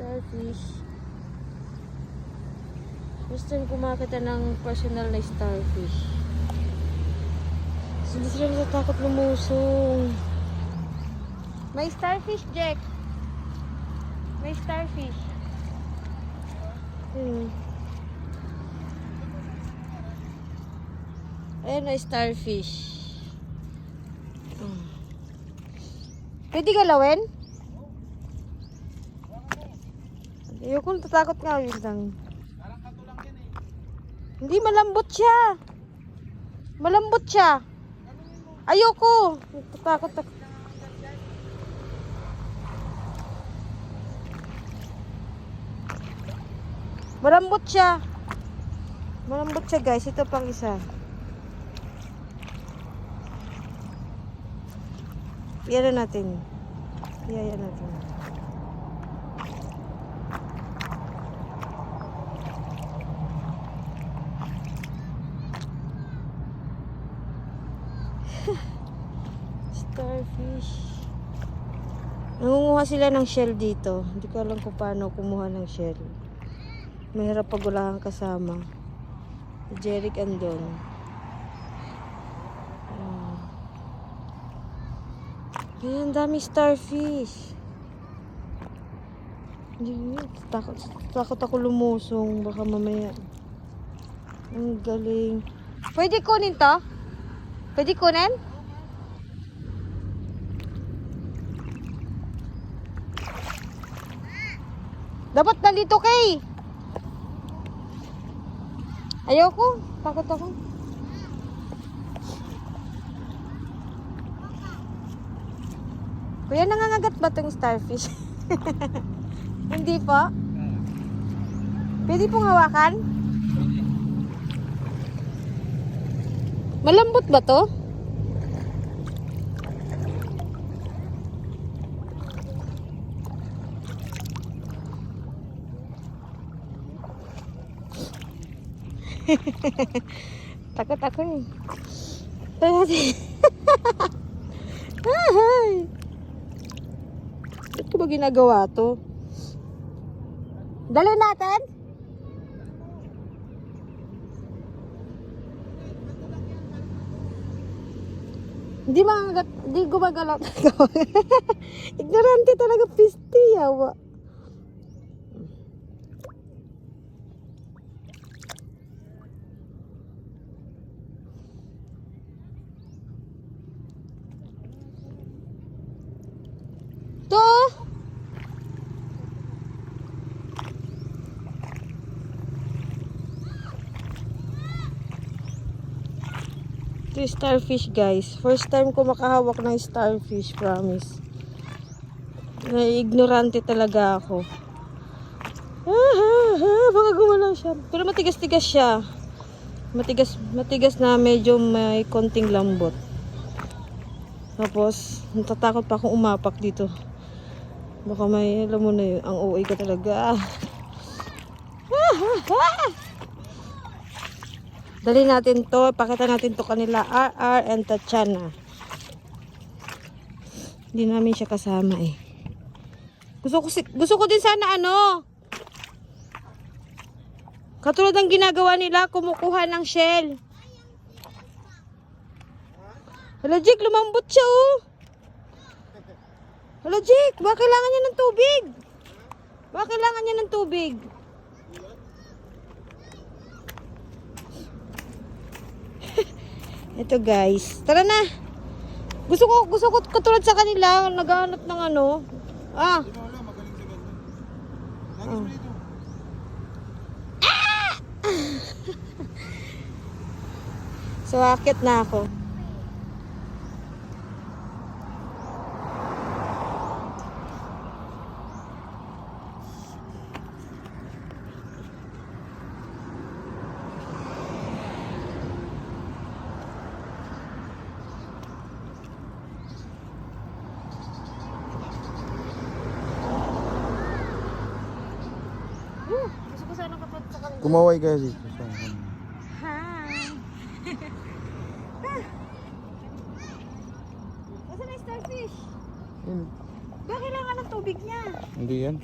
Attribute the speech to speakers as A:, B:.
A: Starfish. First time kumakita ng personal na starfish. Hindi sila natatakot lumusong. May starfish, Jack. May starfish. Ayan na starfish. Pwede galawin? Ayoko, natatakot nga yun lang. Hindi, malambot siya. Malambot siya. Ayoko. Natatakot ako. Malambot siya. Malambot siya, guys. Ito pang isa. Iyan na natin. Iyan natin. Starfish. Nangunguha sila ng shell dito. Hindi ko alam kung paano kumuha ng shell. Mahirap pag wala kang kasama. Si Jeric andon. Ayan, dami starfish. Hindi, takot ako lumusong. Baka mamaya. Ang galing. Pwede kunin to? Pwede kunin? Dapat nandito kay. Ayoko. Takot ako. Kuya, nangangagat ba itong starfish? Hindi po? Pwede pong hawakan? Malambot ba to? Takot ako eh. Ay! Ba't ko ba ginagawa to? Dali natin? Hindi gumagalaw. Ignorante talaga, pisti, yawa. Ito starfish, guys. First time ko makahawak ng starfish, promise. Ignorante talaga ako. Baka gumalaw siya. Pero matigas-tigas siya. Matigas na medyo may konting lambot. Tapos, natatakot pa akong umapak dito. Baka may, alam mo na yun, ang OA ka talaga. Dali natin to, pakita natin to kanila, RR and Tatiana. Hindi namin siya kasama eh. Gusto ko din sana ano. Katulad ng ginagawa nila, kumukuha ng shell. Hala, Jake, lumambot siya oh. Hala, Jake, baka kailangan niya ng tubig. Baka kailangan niya ng tubig. Ito, guys. Tara na. Gusto ko katulad sa kanila, naghahanap ng ano. So, akit na ako. Gusto ko sana kapag sa kanila.
B: Kumaway kayo dito.
A: Hi! Nasaan na yung starfish?
B: Yun.
A: Ba kailangan ng tubig niya?
B: Hindi yan.